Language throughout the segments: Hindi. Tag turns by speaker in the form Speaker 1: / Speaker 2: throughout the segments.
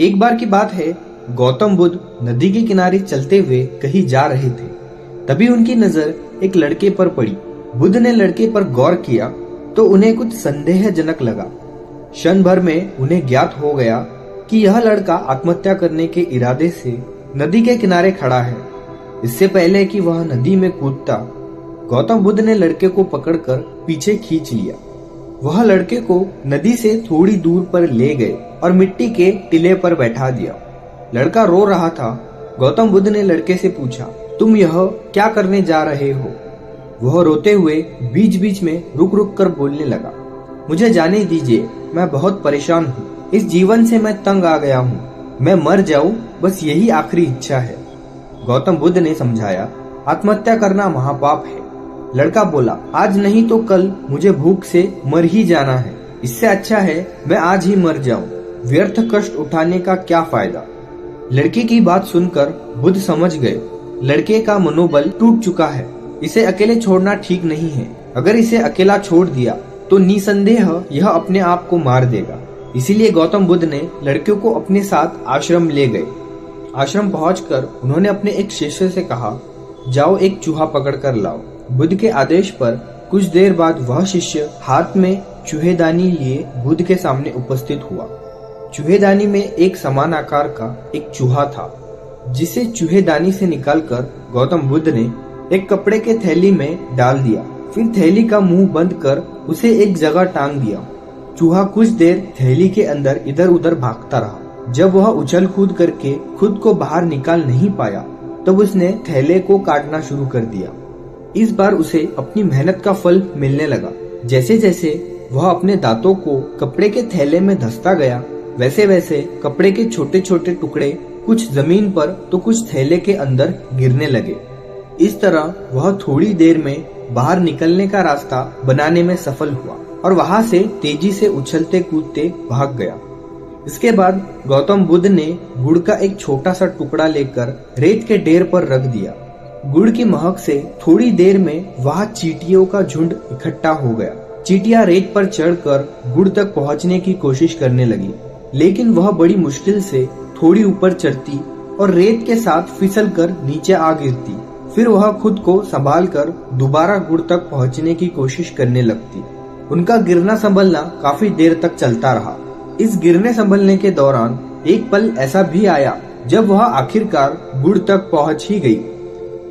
Speaker 1: एक बार की बात है, गौतम बुद्ध नदी के किनारे चलते हुए कहीं जा रहे थे। तभी उनकी नजर एक लड़के पर पड़ी। बुद्ध ने लड़के पर गौर किया तो उन्हें कुछ संदेहजनक लगा। क्षण भर में उन्हें ज्ञात हो गया कि यह लड़का आत्महत्या करने के इरादे से नदी के किनारे खड़ा है। इससे पहले कि वह नदी में कूदता, गौतम बुद्ध ने लड़के को पकड़कर पीछे खींच लिया। वह लड़के को नदी से थोड़ी दूर पर ले गए और मिट्टी के टीले पर बैठा दिया। लड़का रो रहा था। गौतम बुद्ध ने लड़के से पूछा, तुम यह क्या करने जा रहे हो? वह रोते हुए बीच बीच में रुक रुक कर बोलने लगा, मुझे जाने दीजिए, मैं बहुत परेशान हूँ। इस जीवन से मैं तंग आ गया हूँ। मैं मर जाऊं, बस यही आखिरी इच्छा है। गौतम बुद्ध ने समझाया, आत्महत्या करना महापाप है। लड़का बोला, आज नहीं तो कल मुझे भूख से मर ही जाना है। इससे अच्छा है मैं आज ही मर जाऊं। व्यर्थ कष्ट उठाने का क्या फायदा? लड़के की बात सुनकर बुद्ध समझ गए, लड़के का मनोबल टूट चुका है। इसे अकेले छोड़ना ठीक नहीं है। अगर इसे अकेला छोड़ दिया तो निसंदेह यह अपने आप को मार देगा। इसीलिए गौतम बुद्ध ने लड़के को अपने साथ आश्रम ले गए। आश्रम पहुंचकर उन्होंने अपने एक शिष्य से कहा, जाओ एक चूहा पकड़ कर लाओ। बुद्ध के आदेश पर कुछ देर बाद वह शिष्य हाथ में चूहेदानी लिए बुद्ध के सामने उपस्थित हुआ। चूहेदानी में एक समान आकार का एक चूहा था, जिसे चूहेदानी से निकालकर गौतम बुद्ध ने एक कपड़े के थैली में डाल दिया। फिर थैली का मुंह बंद कर उसे एक जगह टांग दिया। चूहा कुछ देर थैली के अंदर इधर उधर भागता रहा। जब वह उछल कूद करके खुद को बाहर निकाल नहीं पाया, तब उसने थैले को काटना शुरू कर दिया। इस बार उसे अपनी मेहनत का फल मिलने लगा। जैसे जैसे वह अपने दांतों को कपड़े के थैले में धंसता गया, वैसे वैसे कपड़े के छोटे छोटे टुकड़े कुछ जमीन पर तो कुछ थैले के अंदर गिरने लगे। इस तरह वह थोड़ी देर में बाहर निकलने का रास्ता बनाने में सफल हुआ और वहां से तेजी से उछलते कूदते भाग गया। इसके बाद गौतम बुद्ध ने गुड़ का एक छोटा सा टुकड़ा लेकर रेत के ढेर पर रख दिया। गुड़ की महक से थोड़ी देर में वहां चींटियों का झुंड इकट्ठा हो गया। चींटियां रेत पर चढ़कर गुड़ तक पहुंचने की कोशिश करने लगी, लेकिन वह बड़ी मुश्किल से थोड़ी ऊपर चढ़ती और रेत के साथ फिसलकर नीचे आ गिरती। फिर वह खुद को संभाल कर दोबारा गुड़ तक पहुंचने की कोशिश करने लगती। उनका गिरना संभलना काफी देर तक चलता रहा। इस गिरने संभलने के दौरान एक पल ऐसा भी आया जब वह आखिरकार गुड़ तक पहुंच ही गई।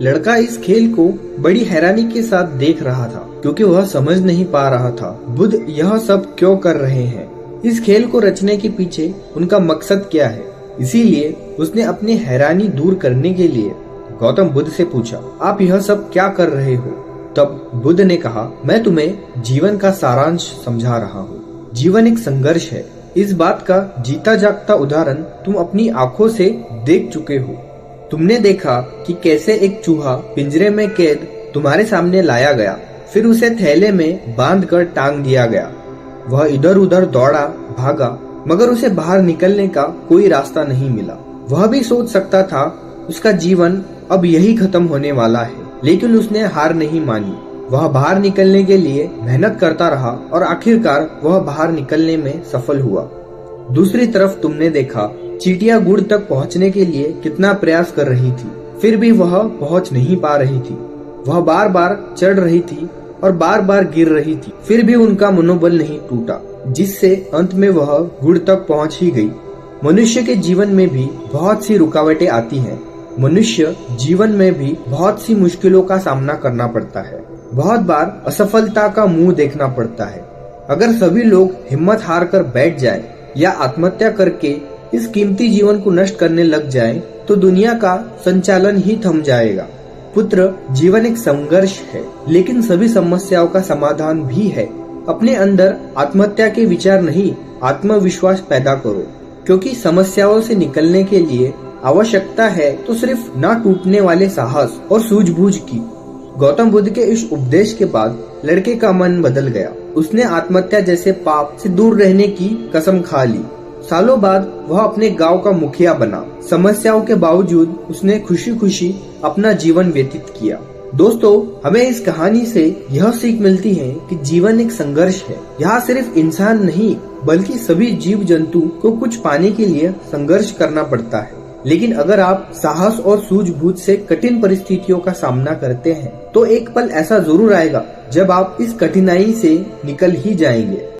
Speaker 1: लड़का इस खेल को बड़ी हैरानी के साथ देख रहा था, क्योंकि वह समझ नहीं पा रहा था बुद्ध यह सब क्यों कर रहे हैं। इस खेल को रचने के पीछे उनका मकसद क्या है। इसीलिए उसने अपनी हैरानी दूर करने के लिए गौतम बुद्ध से पूछा, आप यह सब क्या कर रहे हो? तब बुद्ध ने कहा, मैं तुम्हें जीवन का सारांश समझा रहा हूँ। जीवन एक संघर्ष है। इस बात का जीता जागता उदाहरण तुम अपनी आंखों से देख चुके हो। तुमने देखा कि कैसे एक चूहा पिंजरे में कैद तुम्हारे सामने लाया गया, फिर उसे थैले में बांधकर टांग दिया गया। वह इधर उधर दौड़ा भागा, मगर उसे बाहर निकलने का कोई रास्ता नहीं मिला। वह भी सोच सकता था उसका जीवन अब यही खत्म होने वाला है, लेकिन उसने हार नहीं मानी। वह बाहर निकलने के लिए मेहनत करता रहा और आखिरकार वह बाहर निकलने में सफल हुआ। दूसरी तरफ तुमने देखा चींटियां गुड़ तक पहुंचने के लिए कितना प्रयास कर रही थी, फिर भी वह पहुंच नहीं पा रही थी। वह बार बार चढ़ रही थी और बार बार गिर रही थी, फिर भी उनका मनोबल नहीं टूटा, जिससे अंत में वह गुड़ तक पहुंच ही गई। मनुष्य के जीवन में भी बहुत सी रुकावटें आती हैं। मनुष्य जीवन में भी बहुत सी मुश्किलों का सामना करना पड़ता है। बहुत बार असफलता का मुंह देखना पड़ता है। अगर सभी लोग हिम्मत हार कर बैठ जाएं या आत्महत्या करके इस कीमती जीवन को नष्ट करने लग जाएं, तो दुनिया का संचालन ही थम जाएगा। पुत्र, जीवन एक संघर्ष है, लेकिन सभी समस्याओं का समाधान भी है। अपने अंदर आत्महत्या के विचार नहीं, आत्मविश्वास पैदा करो, क्योंकि समस्याओं से निकलने के लिए आवश्यकता है तो सिर्फ ना टूटने वाले साहस और सूझबूझ की। गौतम बुद्ध के इस उपदेश के बाद लड़के का मन बदल गया। उसने आत्महत्या जैसे पाप से दूर रहने की कसम खा ली। सालों बाद वह अपने गांव का मुखिया बना। समस्याओं के बावजूद उसने खुशी खुशी अपना जीवन व्यतीत किया। दोस्तों, हमें इस कहानी से यह सीख मिलती है कि जीवन एक संघर्ष है। यहाँ सिर्फ इंसान नहीं बल्कि सभी जीव जंतु को कुछ पाने के लिए संघर्ष करना पड़ता है। लेकिन अगर आप साहस और सूझबूझ से कठिन परिस्थितियों का सामना करते हैं तो एक पल ऐसा जरूर आएगा जब आप इस कठिनाई से निकल ही जाएंगे।